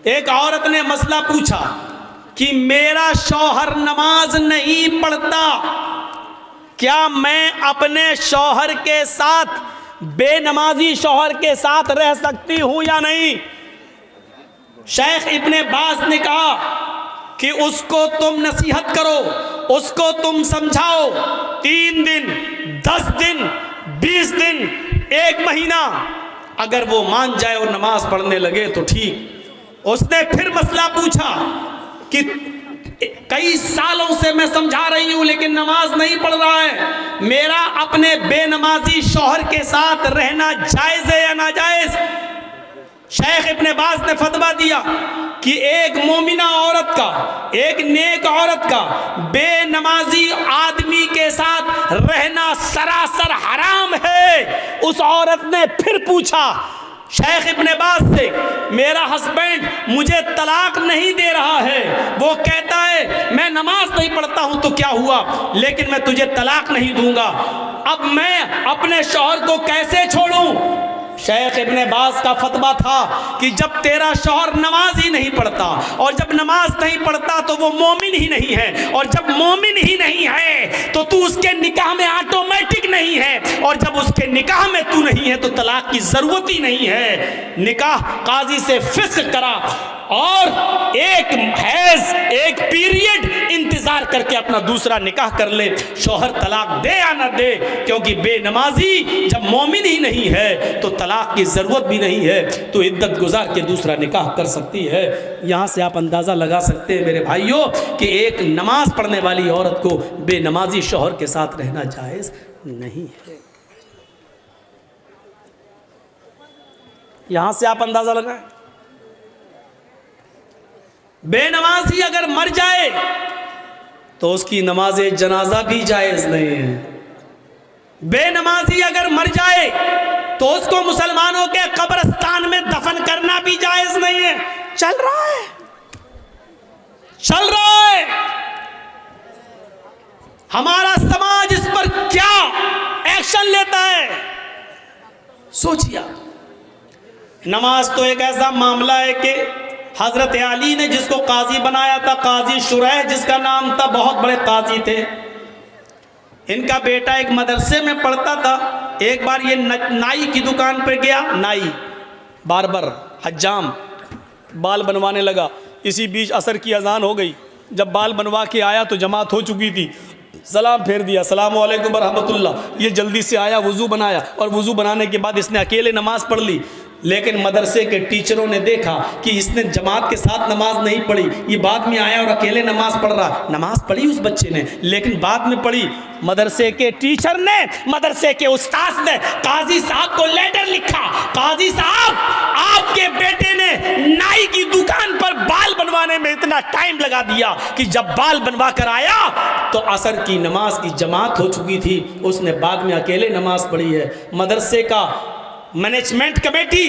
एक औरत ने मसला पूछा कि मेरा शौहर नमाज नहीं पढ़ता, क्या मैं अपने शौहर के साथ, बेनमाजी शौहर के साथ रह सकती हूं या नहीं। शेख इब्ने बाज ने कहा कि उसको तुम नसीहत करो, उसको तुम समझाओ, 3 दिन, 10 दिन, 20 दिन, 1 महीना, अगर वो मान जाए और नमाज पढ़ने लगे तो ठीक। उसने फिर मसला पूछा कि कई सालों से मैं समझा रही हूं लेकिन नमाज नहीं पढ़ रहा है, मेरा अपने बेनमाजी शौहर के साथ रहना जायज है या नाजायज। शेख इब्ने बाज ने फतवा दिया कि एक मोमिना औरत का, एक नेक औरत का बेनमाजी आदमी के साथ रहना सरासर हराम है। उस औरत ने फिर पूछा शेख इब्ने बाज से, मेरा हस्बैंड मुझे तलाक नहीं दे रहा है, वो कहता है मैं नमाज नहीं पढ़ता हूं तो क्या हुआ, लेकिन मैं तुझे तलाक नहीं दूंगा, अब मैं अपने शौहर को कैसे छोड़ूं। शेख इब्ने बाज का फतवा था कि जब तेरा शौहर नमाज ही नहीं पढ़ता, और जब नमाज नहीं पढ़ता तो वो मोमिन ही नहीं है, और जब मोमिन ही नहीं है तो तू उसके निकाह में ऑटोमेटिक नहीं है, और जब उसके निकाह में तू नहीं है तो तलाक की जरूरत ही नहीं है। निकाह काजी से फिस्क करा और एक हैज, एक पीरियड इंतजार करके अपना दूसरा निकाह कर ले, शौहर तलाक दे या ना दे, क्योंकि बेनमाजी जब मोमिन ही नहीं है तो तलाक की ज़रूरत भी नहीं है, तो इद्दत गुजार के दूसरा निकाह कर सकती है। यहाँ से आप अंदाज़ा लगा सकते हैं मेरे भाइयों कि एक नमाज पढ़ने वाली औरत को बेनमाजी शौहर के साथ रहना जायज़ नहीं है। यहाँ से आप अंदाज़ा लगाएं, बेनमाजी अगर मर जाए तो उसकी नमाज जनाजा भी जायज़ नहीं है। बेनमाजी अगर मर जाए तो उसको मुसलमानों के कब्रिस्तान में दफन करना भी जायज़ नहीं है। चल रहा है, चल रहा है। हमारा समाज इस पर क्या एक्शन लेता है सोचिए। नमाज तो एक ऐसा मामला है कि हजरत अली ने जिसको काजी बनाया था, काजी शुरैह जिसका नाम था, बहुत बड़े काजी थे। इनका बेटा एक मदरसे में पढ़ता था। एक बार ये नाई की दुकान पर गया, नाई बार्बर हज्जाम बाल बनवाने लगा। इसी बीच असर की अजान हो गई। जब बाल बनवा के आया तो जमात हो चुकी थी, सलाम फेर दिया, अस्सलामु अलैकुम व रहमतुल्लाह। ये जल्दी से आया, वज़ू बनाया, और वज़ू बनाने के बाद इसने अकेले नमाज पढ़ ली। लेकिन मदरसे के टीचरों ने देखा कि इसने जमात के साथ नमाज नहीं पढ़ी, ये बाद में आया और अकेले नमाज पढ़ रहा। नमाज पढ़ी उस बच्चे ने, लेकिन बाद में पढ़ी। मदरसे के टीचर ने, मदरसे के उस्ताद ने काजी साहब को लेटर लिखा, काजी साहब आपके बेटे ने नाई की दुकान पर बाल बनवाने में इतना टाइम लगा दिया कि जब बाल बनवा कर आया तो असर की नमाज की जमात हो चुकी थी, उसने बाद में अकेले नमाज पढ़ी है। मदरसे का मैनेजमेंट कमेटी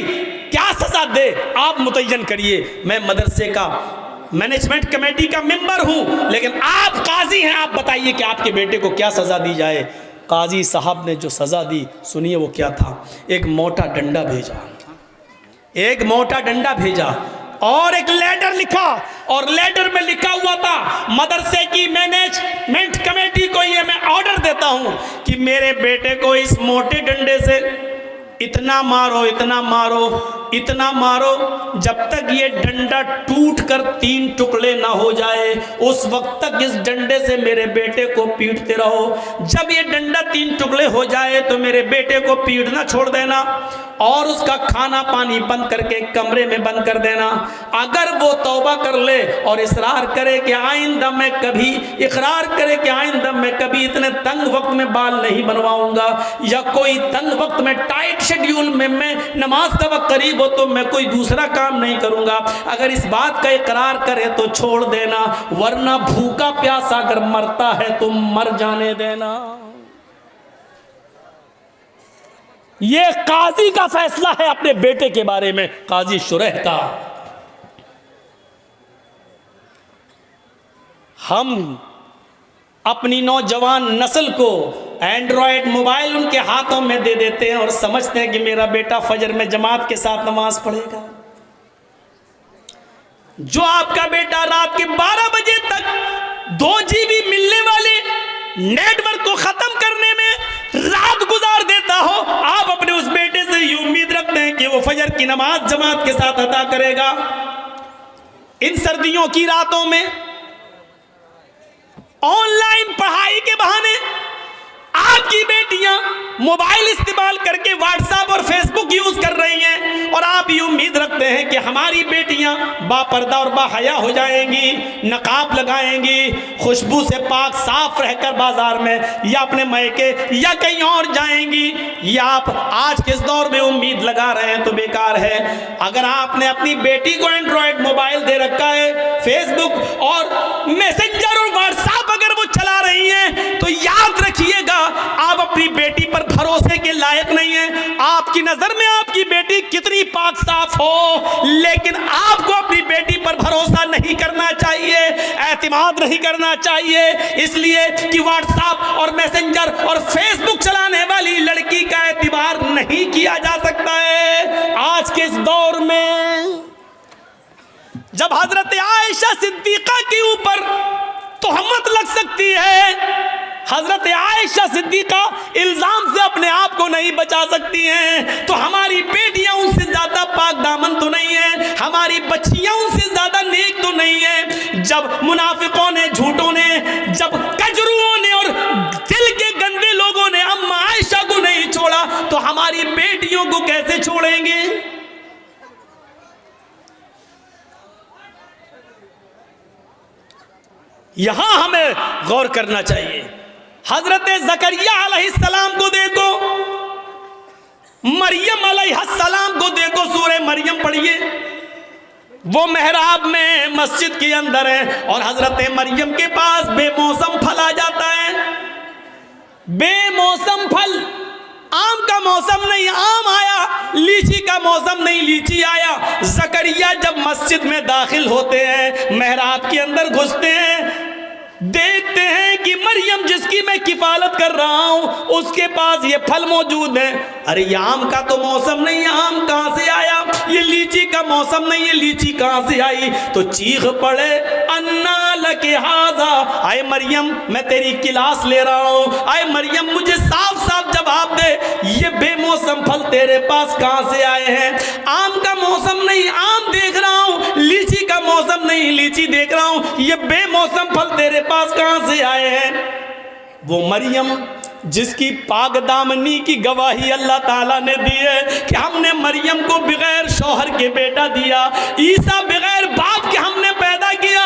क्या सजा दे आप मुतय्यन करिए। मैं मदरसे का मैनेजमेंट कमेटी का मेंबर हूं, लेकिन आप काजी हैं, आप बताइए कि आपके बेटे को क्या सजा दी जाए। काजी साहब ने जो सजा दी सुनिए वो क्या था। एक मोटा डंडा भेजा, एक मोटा डंडा भेजा और एक लेटर लिखा, और लेटर में लिखा हुआ था मदरसे की मैनेजमेंट कमेटी को ये मैं ऑर्डर देता हूं कि मेरे बेटे को इस मोटे डंडे से इतना मारो, इतना मारो, इतना मारो, जब तक ये डंडा टूट कर 3 टुकड़े ना हो जाए उस वक्त तक इस डंडे से मेरे बेटे को पीटते रहो। जब ये डंडा 3 टुकड़े हो जाए तो मेरे बेटे को पीटना छोड़ देना और उसका खाना पानी बंद करके कमरे में बंद कर देना। अगर वो तौबा कर ले और इसरार करे कि आइंदा मैं कभी, इकरार करे कि आइंदा मैं कभी इतने तंग वक्त में बाल नहीं बनवाऊंगा, या कोई तंग वक्त में टाइट शेड्यूल में मैं नमाज का वक्त करीब हो तो मैं कोई दूसरा काम नहीं करूंगा, अगर इस बात का इकरार करे तो छोड़ देना, वरना भूखा प्यासा अगर मरता है तो मर जाने देना। ये काजी का फैसला है अपने बेटे के बारे में, काजी शुरैह का। हम अपनी नौजवान नस्ल को एंड्रॉयड मोबाइल उनके हाथों में दे देते हैं और समझते हैं कि मेरा बेटा फजर में जमात के साथ नमाज पढ़ेगा। जो आपका बेटा रात के 12 बजे तक 2 GB मिलने वाले नेटवर्क को खत्म करने में रात गुजार देता हो, आप अपने उस बेटे से ये उम्मीद रखते हैं कि वो फजर की नमाज जमात के साथ अदा करेगा। इन सर्दियों की रातों में ऑनलाइन पढ़ाई के बहाने आपकी बेटियां मोबाइल इस्तेमाल करके व्हाट्सएप और फेसबुक यूज कर रही हैं, और आप ये उम्मीद रखते हैं कि हमारी बेटियां बापर्दा और बाहया हो जाएंगी, नकाब लगाएंगी, खुशबू से पाक साफ रहकर बाजार में या अपने मैके या कहीं और जाएंगी। या आप आज के इस दौर में उम्मीद लगा रहे हैं तो बेकार है। अगर आपने अपनी बेटी को एंड्रॉयड मोबाइल दे रखा है, फेसबुक और मैसेंजर और व्हाट्सएप अगर वो चला रही हैं, तो याद रखिएगा आप अपनी बेटी पर भरोसे के लायक नहीं है। आपकी नजर में आपकी बेटी कितनी पाक साफ हो, लेकिन आपको अपनी बेटी पर भरोसा नहीं करना चाहिए, एतमाद नहीं करना चाहिए, इसलिए कि व्हाट्सएप और मैसेंजर और फेसबुक चलाने वाली लड़की का एतबार नहीं किया जा सकता है। आज के इस दौर में जब हजरत आयशा सिद्दीका के ऊपर तोहमत लग सकती है, हजरत आयशा सिद्दीका इल्जाम से अपने आप को नहीं बचा सकती हैं, तो हमारी बेटियां उनसे ज्यादा पाक दामन तो नहीं है, हमारी बच्चियां उनसे ज्यादा नेक तो नहीं है। जब मुनाफिकों ने, झूठों ने, जब कजरुओं ने और दिल के गंदे लोगों ने अम्मा आयशा को नहीं छोड़ा, तो हमारी बेटियों को कैसे छोड़ेंगे? यहां हमें गौर करना चाहिए। हजरत ज़करिया अलैहिस्सलाम को देखो, मरियम अलैहिस्सलाम को देखो, सूरह मरियम पढ़िए। वो मेहराब में मस्जिद के अंदर है और हजरत मरियम के पास बेमौसम फल आ जाता है। बेमौसम फल, आम का मौसम नहीं आम आया, लीची का मौसम नहीं लीची आया। ज़करिया जब मस्जिद में दाखिल होते हैं, मेहराब के अंदर घुसते हैं, देखते हैं कि मरियम जिसकी मैं किफालत कर रहा हूं उसके पास ये फल मौजूद है। अरे ये आम का तो मौसम नहीं, आम कहां से आया? ये लीची का मौसम नहीं, ये लीची कहां से आई? तो चीख पड़े, अन्ना लके हाजा, आए मरियम मैं तेरी क्लास ले रहा हूं, आए मरियम मुझे साफ साफ जवाब दे, ये बेमौसम फल तेरे पास कहां से आए हैं? आम का मौसम नहीं, आम देख रहा हूं, लीची का मौसम नहीं, लीची देख रहा हूं, ये बेमौसम फल तेरे पास कहां से आए हैं? वो मरियम जिसकी पाक दामनी की गवाही अल्लाह ताला ने दी है कि हमने मरियम को बगैर शौहर के बेटा दिया, ईसा बगैर बाप के हमने पैदा किया,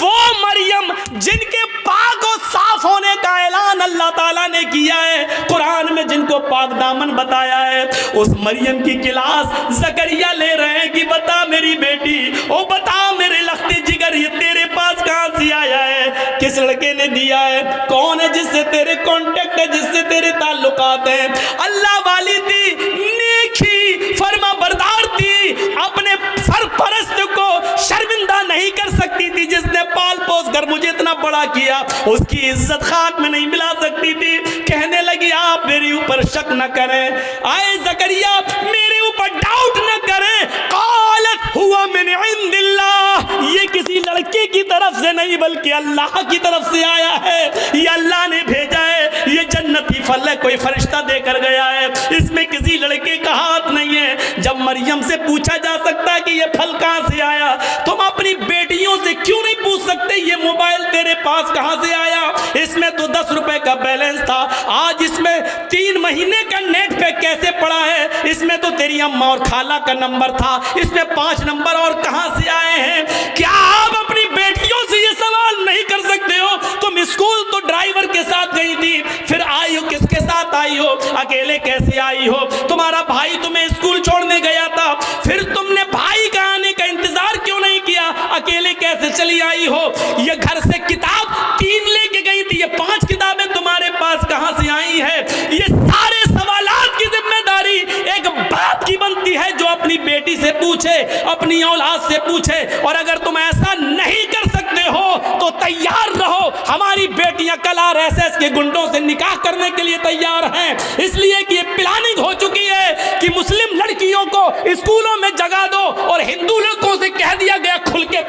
वो मरियम जिनके पाक और साफ होने का ऐलान अल्लाह ताला ने किया है, कुरान में जिनको पाक दामन बताया है, उस मरियम की क्लास ज़करिया ले रहे हैं कि बता मेरी बेटी, ओ बता मेरे लख्ते जिगर, ये तेरे पास कहां से आया है? किस लड़के ने दिया है? कौन है जिससे तेरे कॉन्टेक्ट है, जिससे तेरे ताल्लुकात हैं? अल्लाह वाली थी, नेकी फरमा बरदार थी, अपने सरपरस्त को शर्मिंदा नहीं कर सकती थी, जिसने पाल पोस कर मुझे इतना बड़ा किया, उसकी इज्जत खाक में नहीं मिला सकती थी। कहने लगी आप मेरे ऊपर शक न करें, आए ज़करिया मेरे ऊपर डाउट न करें, क़ालत हुआ मिन इंदिल्लाह, ये किसी लड़के की तरफ से नहीं बल्कि अल्लाह की तरफ से आया है, ये अल्लाह ने भेजा है, ये जन्नती फल है, कोई फरिश्ता देकर गया है, इसमें किसी लड़के का हाथ नहीं है। जब मरियम से पूछा जा सकता है कि ये फल कहां से आया, तुम अपनी बेटियों से क्यों नहीं पूछ सकते ये मोबाइल तेरे पास कहां से आया? इसमें तो 10 रुपए का बैलेंस था, आज इसमें 3 महीने का नेट पैक कैसे पड़ा है? इसमें तो तेरी अम्मा और खाला का नंबर था, इसमें 5 नंबर और कहां से आए हैं? क्या आप अपनी बेटियों से ये सवाल नहीं कर सकते हो? तुम स्कूल तो ड्राइवर के साथ गई थी, फिर आई हो किसके साथ आई हो? अकेले कैसे आई हो? तुम्हारा भाई तुम्हें स्कूल छोड़ने गया था, फिर तुमने भाई का आने का इंतजार क्यों नहीं किया? अकेले कैसे चली आई हो? ये घर से किताब 3 लेके गई थी, ये 5 किताबें तुम्हारे पास कहां से आई है? ये सारे सवालात की जिम्मेदारी एक बाप की बनती है जो अपनी बेटी से पूछे, अपनी औलाद से पूछे। और अगर तुम ऐसा नहीं कर सकते हो तो तैयार रहो, हमारी बेटियां कल आरएसएस के गुंडों से निकाह करने के लिए तैयार हैं, इसलिए कि ये प्लानिंग हो चुकी है कि मुस्लिम लड़कियों को स्कूलों में जगा दो और हिंदू लड़कों से कह दिया गया खुल के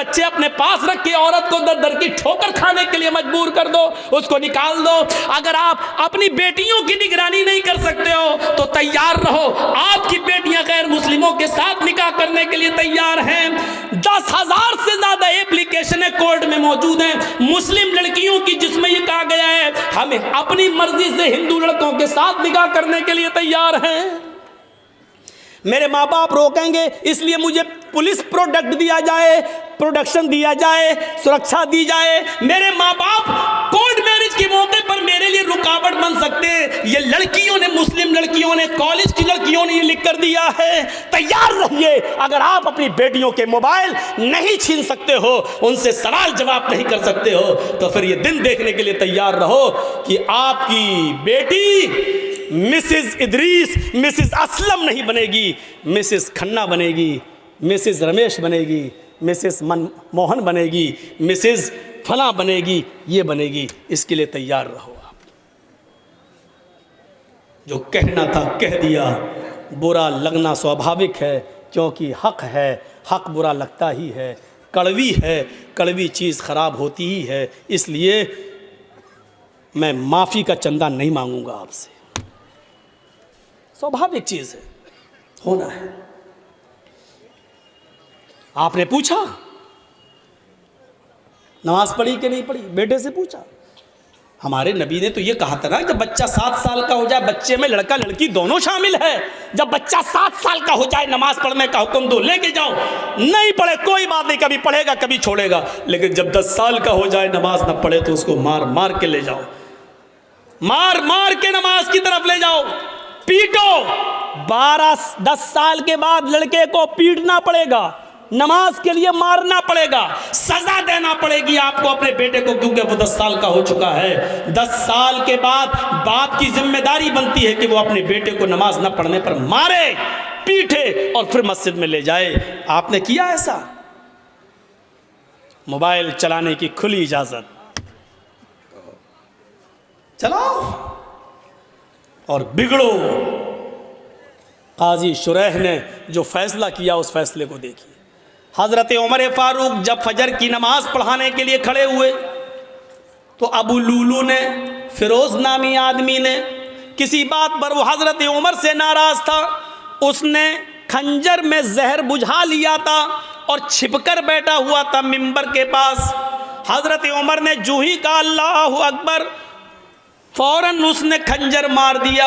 बच्चे अपने पास रख के औरत को दर दर की ठोकर खाने के लिए मजबूर कर दो, उसको निकाल दो। अगर आप अपनी बेटियों की निगरानी नहीं कर सकते हो तो तैयार रहो, आपकी बेटियां गैर मुस्लिमों के साथ निकाह करने के लिए तैयार हैं। 10,000 से ज्यादा एप्लीकेशनें कोर्ट में मौजूद हैं मुस्लिम लड़कियों की, जिसमें यह कहा गया है हमें अपनी मर्जी से हिंदू लड़कों के साथ निकाह करने के लिए तैयार हैं। मेरे माँ बाप रोकेंगे इसलिए मुझे पुलिस प्रोडक्ट दिया जाए, प्रोडक्शन दिया जाए, सुरक्षा दी जाए। मेरे माँ बाप कोर्ट मैरिज के मौके पर मेरे लिए रुकावट बन सकते हैं। ये लड़कियों ने, मुस्लिम लड़कियों ने, कॉलेज की लड़कियों ने ये लिख कर दिया है। तैयार रहिए, अगर आप अपनी बेटियों के मोबाइल नहीं छीन सकते हो, उनसे सवाल जवाब नहीं कर सकते हो, तो फिर ये दिन देखने के लिए तैयार रहो कि आपकी बेटी मिसेस इदरीस, मिसेस असलम नहीं बनेगी, मिसेस खन्ना बनेगी, मिसेस रमेश बनेगी, मिसेस मनमोहन बनेगी, मिसेस फला बनेगी, ये बनेगी। इसके लिए तैयार रहो। आप जो कहना था कह दिया। बुरा लगना स्वाभाविक है, क्योंकि हक है, हक बुरा लगता ही है। कड़वी है, कड़वी चीज़ खराब होती ही है। इसलिए मैं माफ़ी का चंदा नहीं मांगूंगा आपसे, स्वाभाविक चीज है, होना है। आपने पूछा नमाज पढ़ी कि नहीं पढ़ी, बेटे से पूछा। हमारे नबी ने तो ये कहा था ना, जब बच्चा 7 साल का हो जाए, बच्चे में लड़का लड़की दोनों शामिल है, जब बच्चा 7 साल का हो जाए नमाज पढ़ने का हुक्म दो, लेके जाओ। नहीं पढ़े कोई बात नहीं, कभी पढ़ेगा कभी छोड़ेगा, लेकिन जब 10 साल का हो जाए नमाज ना पढ़े तो उसको मार मार के ले जाओ, मार मार के नमाज की तरफ ले जाओ, पीटो। 12-10 साल के बाद लड़के को पीटना पड़ेगा, नमाज के लिए मारना पड़ेगा, सजा देना पड़ेगी आपको अपने बेटे को, क्योंकि वो 10 साल का हो चुका है। 10 साल के बाद बाप की जिम्मेदारी बनती है कि वो अपने बेटे को नमाज न पढ़ने पर मारे, पीटे और फिर मस्जिद में ले जाए। आपने किया ऐसा? मोबाइल चलाने की खुली इजाजत, चलाओ और बिगड़ो। काजी शुरैह ने जो फैसला किया उस फैसले को देखिए। हज़रत उमर फारूक जब फजर की नमाज पढ़ाने के लिए खड़े हुए तो अबू लूलू ने, फिरोज नामी आदमी ने, किसी बात पर वो हज़रत उमर से नाराज़ था, उसने खंजर में जहर बुझा लिया था और छिपकर बैठा हुआ था मिंबर के पास। हज़रत उमर ने जो ही कहा अल्लाहु अकबर, फौरन उसने खंजर मार दिया।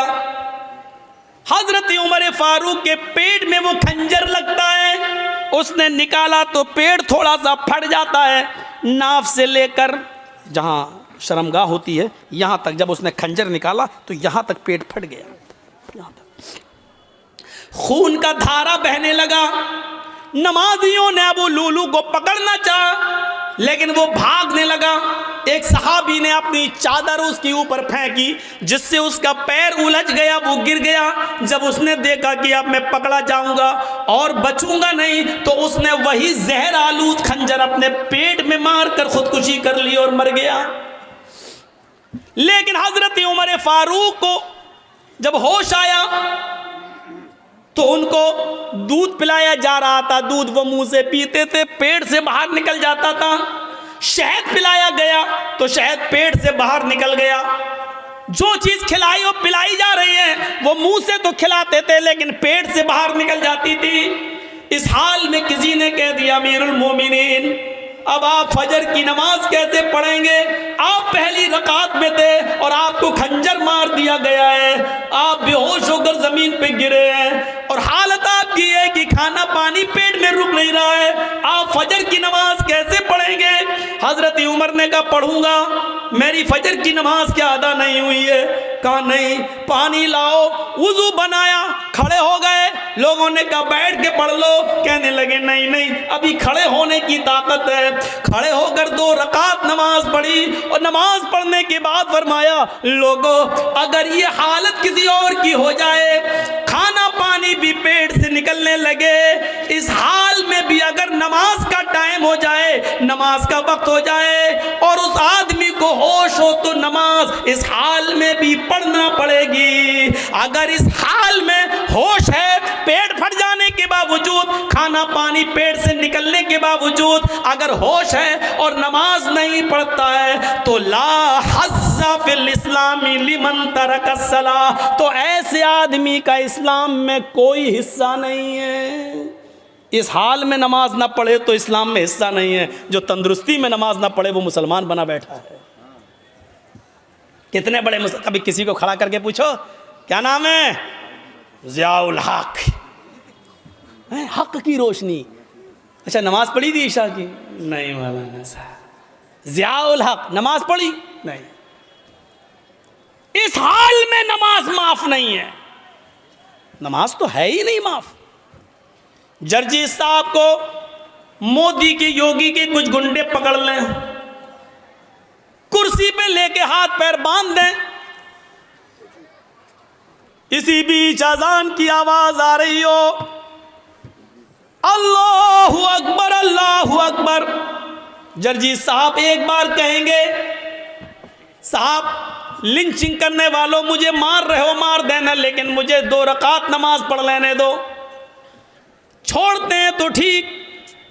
हजरत उमर फारूक के पेट में वो खंजर लगता है, उसने निकाला तो पेट थोड़ा सा फट जाता है, नाफ से लेकर जहाँ शर्मगाह होती है यहाँ तक, जब उसने खंजर निकाला तो यहाँ तक पेट फट गया, यहाँ तक खून का धारा बहने लगा। नमाजियों ने अबू लूलू को पकड़ना चाहा लेकिन वो भागने लगा। एक सहाबी ने अपनी चादर उसके ऊपर फेंकी जिससे उसका पैर उलझ गया, वो गिर गया। जब उसने देखा कि अब मैं पकड़ा जाऊंगा और बचूंगा नहीं, तो उसने वही जहर आलूद खंजर अपने पेट में मारकर खुदकुशी कर ली और मर गया। लेकिन हजरत उमर फारूक को जब होश आया तो उनको दूध पिलाया जा रहा था, दूध वो मुंह से पीते थे, पेट से बाहर निकल जाता था। शहद पिलाया गया तो शहद पेट से बाहर निकल गया। जो चीज खिलाई वो पिलाई जा रही है, वो मुंह से तो खिलाते थे लेकिन पेट से बाहर निकल जाती थी। इस हाल में किसी ने कह दिया अमीरुल मोमिनीन, अब आप फजर की नमाज कैसे पढ़ेंगे? आप पहली रकात में थे और आपको खंजर मार दिया गया है, आप बेहोश होकर जमीन पे गिरे हैं और हालत आपकी है कि खाना पानी पेट में रुक नहीं रहा है, आप फजर की नमाज कैसे पढ़ेंगे? हजरत उमर ने कहा पढ़ूंगा, मेरी फजर की नमाज क्या अदा नहीं हुई है? कहा नहीं। पानी लाओ, वुजू बनाया, खड़े हो गए। लोगों ने कहा बैठ के पढ़ लो, कहने लगे नहीं नहीं अभी खड़े होने की ताकत है। खड़े होकर 2 रकात नमाज पढ़ी और नमाज पढ़ने के बाद फरमाया लोगों, अगर ये हालत किसी और की हो जाए, खाना पानी भी पेट से निकलने लगे, इस हाल में भी अगर नमाज का टाइम हो जाए, नमाज का वक्त हो जाए और उस आदमी को होश हो तो नमाज इस हाल में भी पढ़ना पड़ेगी। अगर इस हाल में होश है, पेट फट जाने के बावजूद, खाना पानी पेट से निकलने के बावजूद अगर होश है और नमाज नहीं पढ़ता है तो ला हज़्ज़ा फिल इस्लामी लिमन तरका सलाह, तो ऐसे आदमी का इस्लाम में कोई हिस्सा नहीं है। इस हाल में नमाज ना पढ़े तो इस्लाम में हिस्सा नहीं है। जो तंदुरुस्ती में नमाज ना पढ़े वो मुसलमान बना बैठा है। कितने बड़े कभी किसी को खड़ा करके पूछो क्या नाम है, ज़ियाउल हक, हक की रोशनी। अच्छा नमाज पढ़ी थी ईशा की? नहीं मौलाना साहब। ज़ियाउल हक नमाज पढ़ी? नहीं। इस हाल में नमाज माफ नहीं है। नमाज तो है ही नहीं माफ। जर्जी साहब को मोदी की, योगी के कुछ गुंडे पकड़ लें, कुर्सी पे लेके हाथ पैर बांध दें, इसी बीच अजान की आवाज आ रही हो, अल्लाहु अकबर अल्लाहु अकबर। जर्जी साहब एक बार कहेंगे, साहब लिंचिंग करने वालों मुझे मार रहे हो मार देना, लेकिन मुझे 2 रकात नमाज पढ़ लेने दो। छोड़ते हैं तो ठीक,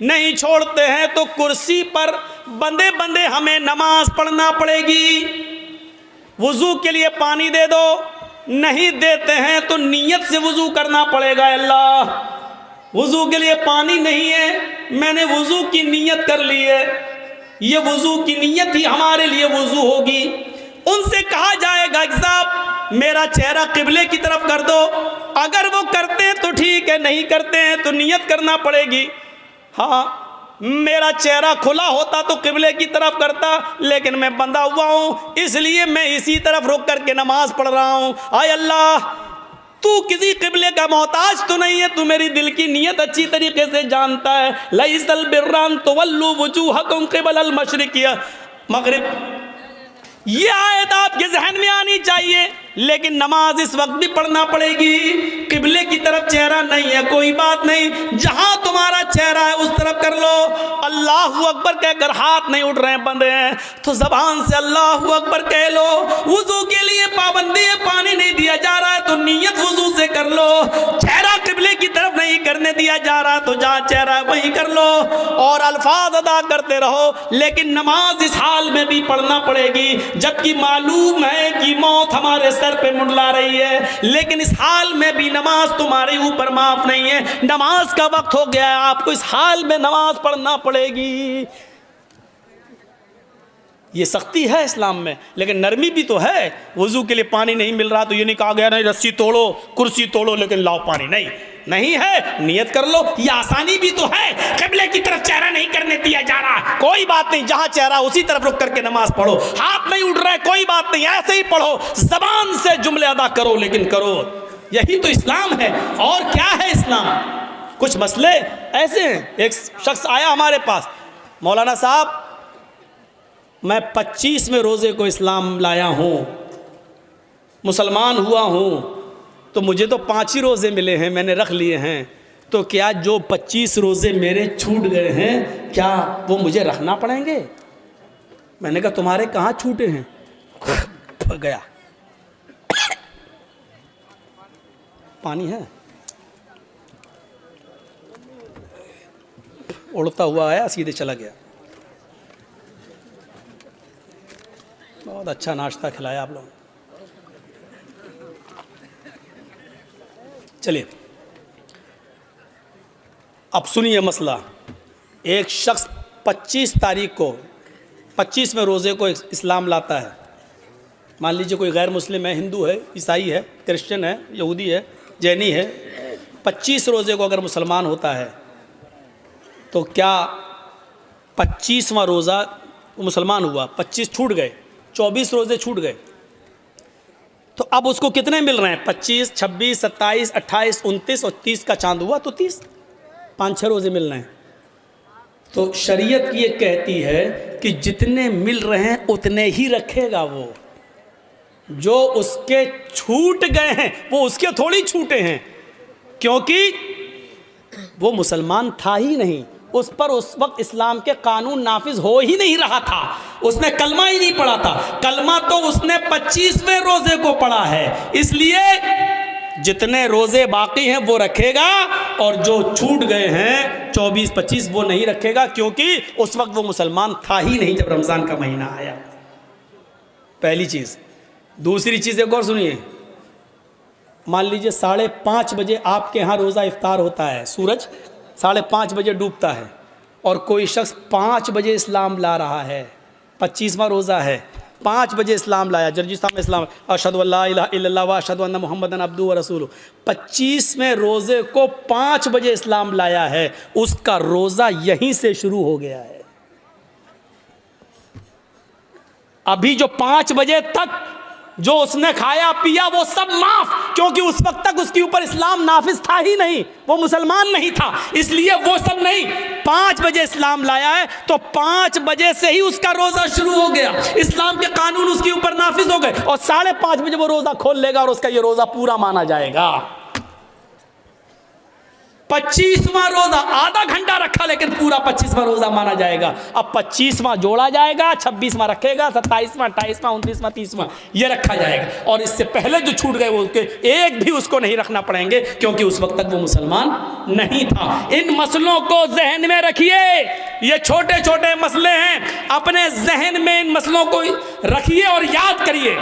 नहीं छोड़ते हैं तो कुर्सी पर बंदे बंदे हमें नमाज पढ़ना पड़ेगी। वुजू के लिए पानी दे दो, नहीं देते हैं तो नियत से वुजू करना पड़ेगा। अल्लाह वुजू के लिए पानी नहीं है, मैंने वुजू की नियत कर ली है, ये वुजू की नियत ही हमारे लिए वुजू होगी। उनसे कहा जाएगा कि साहब मेरा चेहरा किबले की तरफ कर दो, अगर वो करते हैं तो ठीक है, नहीं करते हैं तो नियत करना पड़ेगी। हाँ मेरा चेहरा खुला होता तो किबले की तरफ करता, लेकिन मैं बंधा हुआ हूँ इसलिए मैं इसी तरफ रुक करके नमाज पढ़ रहा हूँ। आय अल्लाह तू किसी किबले का मोहताज तो नहीं है, तू मेरी दिल की नीयत अच्छी तरीके से जानता है। लैसल बिर्रान तुवल्लू वुजूहकुम क़िबलल मशरिक़ मगरिब, ये आयत आपके जहन में आनी चाहिए। लेकिन नमाज इस वक्त भी पढ़ना पड़ेगी। किबले की तरफ चेहरा नहीं है, कोई बात नहीं, जहां तुम्हारा चेहरा है उस तरफ कर लो। अल्लाहु अकबर कहकर हाथ नहीं उठ रहे हैं बंदे हैं तो जबान से अल्लाहु अकबर कह लो। वुजू के लिए पाबंदी है, पानी नहीं दिया जा रहा है तो नियत वुजू से कर लो। चेहरा किबले की तरफ नहीं करने दिया जा रहा तो जहाँ चेहरा है वहीं कर लो और अल्फाज अदा करते रहो। लेकिन नमाज इस हाल में भी पढ़ना पड़ेगी, जबकि मालूम है कि मौत हमारे सर पे मुंडला रही है, लेकिन इस हाल में भी नमाज तुम्हारे ऊपर माफ नहीं है। नमाज का वक्त हो गया है, आपको इस हाल में नमाज पढ़ना पड़ेगी। ये सख्ती है इस्लाम में, लेकिन नरमी भी तो है। वुजू के लिए पानी नहीं मिल रहा तो ये नहीं कहा गया नहीं रस्सी तोड़ो कुर्सी तोड़ो लेकिन लाओ पानी, नहीं है, नियत कर लो। ये आसानी भी तो है, किबले की तरफ चेहरा नहीं करने दिया जा रहा, कोई बात नहीं, जहां चेहरा उसी तरफ रुक करके नमाज पढ़ो। हाथ नहीं उठ रहा है, कोई बात नहीं, ऐसे ही पढ़ो, जबान से जुमले अदा करो लेकिन करो। यही तो इस्लाम है, और क्या है इस्लाम। कुछ मसले ऐसे हैं। एक शख्स आया हमारे पास, मौलाना साहब मैं 25वें रोज़े को इस्लाम लाया हूँ, मुसलमान हुआ हूँ, तो मुझे तो 5 ही रोज़े मिले हैं, मैंने रख लिए हैं, तो क्या जो 25 रोज़े मेरे छूट गए हैं क्या वो मुझे रखना पड़ेंगे? मैंने कहा तुम्हारे कहाँ छूटे हैं? गया पानी है, उड़ता हुआ आया सीधे चला गया। बहुत अच्छा नाश्ता खिलाया आप लोगों ने। चलिए अब सुनिए मसला। एक शख्स 25 तारीख को 25वें रोज़े को इस्लाम लाता है। मान लीजिए कोई गैर मुस्लिम है, हिंदू है, ईसाई है, क्रिश्चियन है, यहूदी है, जैनी है, 25 रोज़े को अगर मुसलमान होता है तो क्या 25वां रोज़ा मुसलमान हुआ, 25 छूट गए, 24 रोज़े छूट गए, तो अब उसको कितने मिल रहे हैं? 25, 26, 27, 28, 29 और 30 का चांद हुआ तो 30, 5-6 रोज़े मिल रहे हैं। तो शरीयत ये कहती है कि जितने मिल रहे हैं उतने ही रखेगा वो। जो उसके छूट गए हैं वो उसके थोड़ी छूटे हैं, क्योंकि वो मुसलमान था ही नहीं, उस पर उस वक्त इस्लाम के कानून नाफिज हो ही नहीं रहा था, उसने कलमा ही नहीं पढ़ा था। कलमा तो उसने 25वें रोज़े को पढ़ा है, इसलिए जितने रोज़े बाकी हैं वो रखेगा और जो छूट गए हैं 24-25 वो नहीं रखेगा, क्योंकि उस वक्त वो मुसलमान था ही नहीं जब रमज़ान का महीना आया। पहली चीज़। दूसरी चीज़ एक और सुनिए, मान लीजिए 5:30 बजे आपके यहाँ रोज़ा इफ्तार होता है, सूरज 5:30 बजे डूबता है और कोई शख्स 5 बजे इस्लाम ला रहा है, 25वां रोज़ा है, 5 बजे इस्लाम लाया, जर्जिस्तान में इस्लाम, अशहदु अल्ला इलाहा इल्लल्लाह व अशहदु अन्ना मुहम्मदन अब्दुहु व रसूलुहु, 25वें रोज़े को 5 बजे इस्लाम लाया है, उसका रोज़ा यहीं से शुरू हो गया है। अभी जो 5 बजे तक जो उसने खाया पिया वो सब माफ, क्योंकि उस वक्त तक उसके ऊपर इस्लाम नाफिज था ही नहीं, वो मुसलमान नहीं था, इसलिए वो सब नहीं। 5 बजे इस्लाम लाया है तो 5 बजे से ही उसका रोज़ा शुरू हो गया, इस्लाम के कानून उसके ऊपर नाफिज हो गए और 5:30 बजे वो रोज़ा खोल लेगा और उसका ये रोज़ा पूरा माना जाएगा। 25वां रोज़ा आधा घंटा रखा लेकिन पूरा 25वां रोज़ा माना जाएगा। अब 25वां जोड़ा जाएगा, 26वां रखेगा, 27वां, 28वां, 29वां, 30वां ये रखा जाएगा, और इससे पहले जो छूट गए वो एक भी उसको नहीं रखना पड़ेंगे, क्योंकि उस वक्त तक वो मुसलमान नहीं था। इन मसलों को जहन में रखिए, ये छोटे छोटे मसले हैं, अपने जहन में इन मसलों को रखिए और याद करिए।